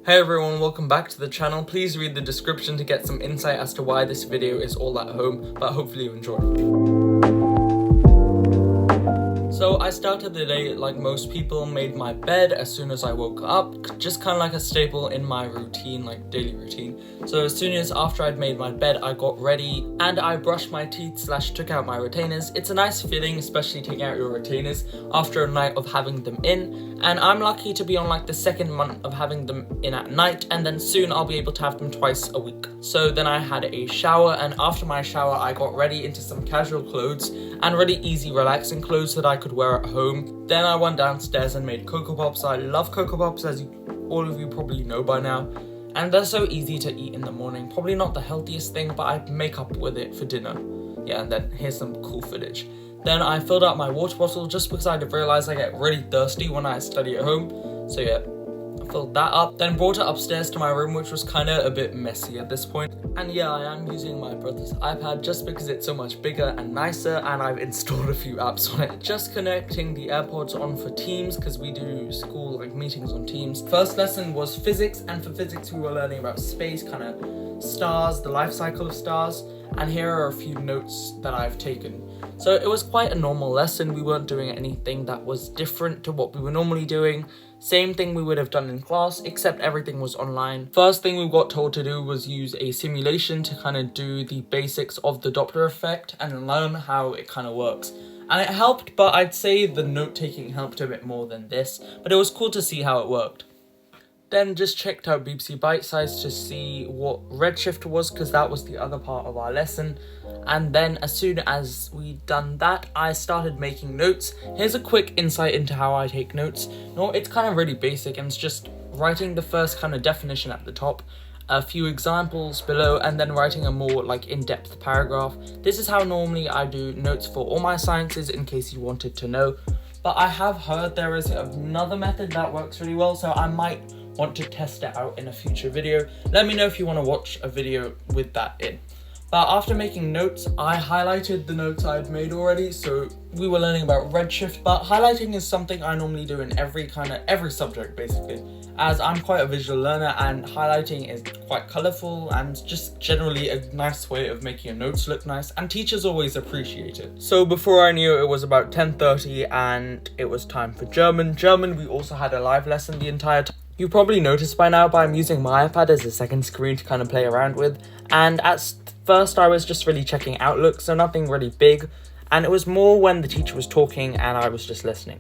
Hey everyone, welcome back to the channel. Please read the description to get some insight as to why this video is all at home, but hopefully you enjoy. So I started the day like most people, made my bed as soon as I woke up, just kind of like a staple in my routine, like daily routine. So as soon as after I'd made my bed, I got ready and I brushed my teeth / took out my retainers. It's a nice feeling, especially taking out your retainers after a night of having them in. And I'm lucky to be on like the second month of having them in at night, and then soon I'll be able to have them twice a week. So then I had a shower, and after my shower I got ready into some casual clothes and really easy relaxing clothes that I could wear at home. Then I went downstairs and made Cocoa Pops. I love Cocoa Pops, as all of you probably know by now, and they're so easy to eat in the morning. Probably not the healthiest thing, but I'd make up with it for dinner. Yeah, and then here's some cool footage. Then I filled up my water bottle just because I realized I get really thirsty when I study at home. So yeah, I filled that up. Then brought it upstairs to my room, which was kind of a bit messy at this point. And yeah, I am using my brother's iPad just because it's so much bigger and nicer, and I've installed a few apps on it. Just connecting the AirPods on for Teams, because we do school like meetings on Teams. First lesson was physics, and for physics we were learning about space, kind of stars, the life cycle of stars. And here are a few notes that I've taken. So it was quite a normal lesson. We weren't doing anything that was different to what we were normally doing. Same thing we would have done in class, except everything was online. First thing we got told to do was use a simulation to kind of do the basics of the Doppler effect and learn how it kind of works. And it helped, but I'd say the note-taking helped a bit more than this, but it was cool to see how it worked. Then just checked out Gcse Bite Size to see what redshift was, because that was the other part of our lesson. And then as soon as we'd done that, I started making notes. Here's a quick insight into how I take notes. No, it's kind of really basic, and it's just writing the first kind of definition at the top, a few examples below, and then writing a more like in-depth paragraph. This is how normally I do notes for all my sciences, in case you wanted to know. But I have heard there is another method that works really well, so I might want to test it out in a future video. Let me know if you want to watch a video with that in. But after making notes, I highlighted the notes I'd made already. So we were learning about redshift, but highlighting is something I normally do in every subject basically, as I'm quite a visual learner, and highlighting is quite colorful and just generally a nice way of making your notes look nice, and teachers always appreciate it. So before I knew it was about 10:30 and it was time for German. We also had a live lesson the entire time. You probably noticed by now, but I'm using my iPad as a second screen to kind of play around with. And at first I was just really checking Outlook, so nothing really big. And it was more when the teacher was talking and I was just listening.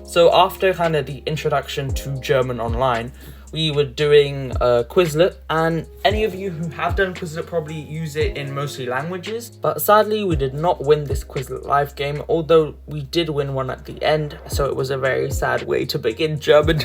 So after kind of the introduction to German online, we were doing Quizlet. And any of you who have done Quizlet probably use it in mostly languages. But sadly, we did not win this Quizlet live game, although we did win one at the end. So it was a very sad way to begin German.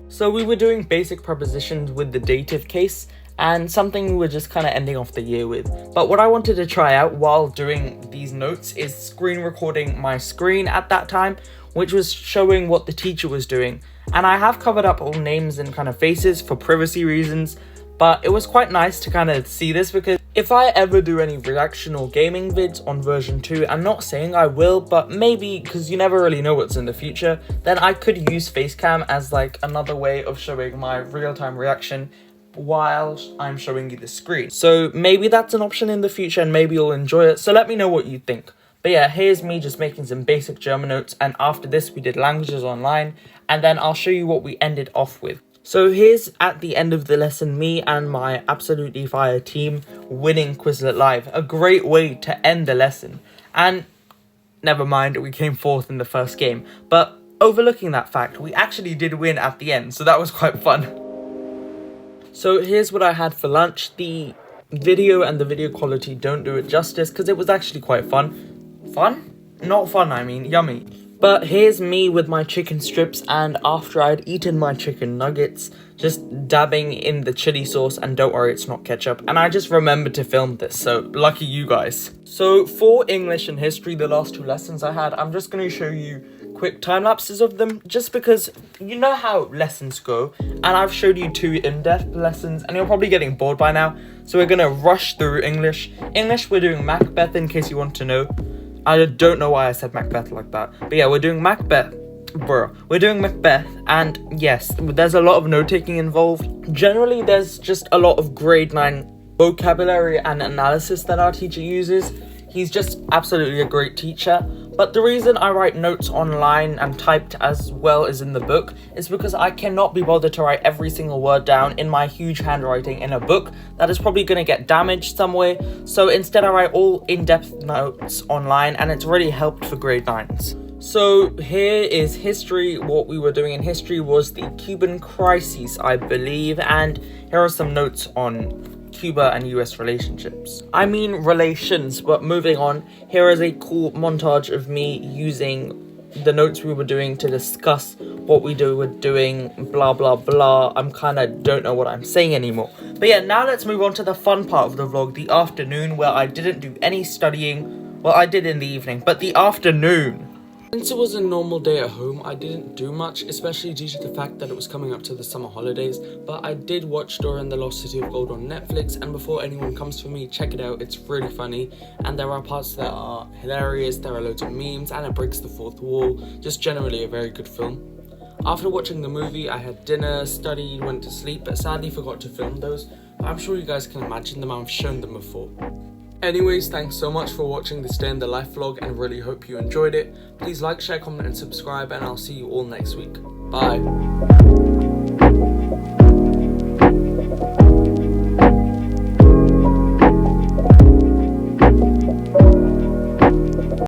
So we were doing basic prepositions with the dative case, and something we were just kind of ending off the year with. But what I wanted to try out while doing these notes is screen recording my screen at that time, which was showing what the teacher was doing. And I have covered up all names and kind of faces for privacy reasons, but it was quite nice to kind of see this, because if I ever do any reaction or gaming vids on version 2, I'm not saying I will, but maybe, because you never really know what's in the future, then I could use Facecam as like another way of showing my real-time reaction while I'm showing you the screen. So maybe that's an option in the future, and maybe you'll enjoy it, so let me know what you think. But yeah, here's me just making some basic German notes, and after this we did languages online, and then I'll show you what we ended off with. So here's at the end of the lesson, me and my absolutely fire team winning Quizlet Live. A great way to end the lesson. And never mind, we came fourth in the first game. But overlooking that fact, we actually did win at the end, so that was quite fun. So here's what I had for lunch. The video and the video quality don't do it justice, because it was actually quite fun. Fun? Not fun, I mean, yummy. But here's me with my chicken strips, and after I'd eaten my chicken nuggets, just dabbing in the chili sauce, and don't worry, it's not ketchup. And I just remembered to film this, so lucky you guys. So for English and history, the last 2 lessons I had, I'm just going to show you quick time lapses of them, just because you know how lessons go, and I've showed you 2 in-depth lessons, and you're probably getting bored by now. So we're going to rush through English. We're doing Macbeth, in case you want to know. I don't know why I said Macbeth like that. But yeah, we're doing Macbeth. we're doing Macbeth, and yes, there's a lot of note-taking involved. Generally, there's just a lot of grade 9 vocabulary and analysis that our teacher uses. He's just absolutely a great teacher. But the reason I write notes online and typed as well as in the book is because I cannot be bothered to write every single word down in my huge handwriting in a book that is probably going to get damaged some way. So instead I write all in-depth notes online, and it's really helped for grade 9s. So here is history. What we were doing in history was the Cuban crisis, I believe, and here are some notes on Cuba and US relationships. I mean relations, but moving on, here is a cool montage of me using the notes we were doing to discuss what we were doing, blah blah blah. I'm kinda don't know what I'm saying anymore. But yeah, now let's move on to the fun part of the vlog, the afternoon, where I didn't do any studying. Well, I did in the evening, but the afternoon. Since it was a normal day at home, I didn't do much, especially due to the fact that it was coming up to the summer holidays, but I did watch Dora and the Lost City of Gold on Netflix, and before anyone comes for me, check it out. It's really funny, and there are parts that are hilarious, there are loads of memes, and it breaks the fourth wall. Just generally a very good film. After watching the movie, I had dinner, studied, went to sleep, but sadly forgot to film those, but I'm sure you guys can imagine them, I've shown them before. Anyways, thanks so much for watching this day in the life vlog, and really hope you enjoyed it. Please like, share, comment and subscribe, and I'll see you all next week. Bye.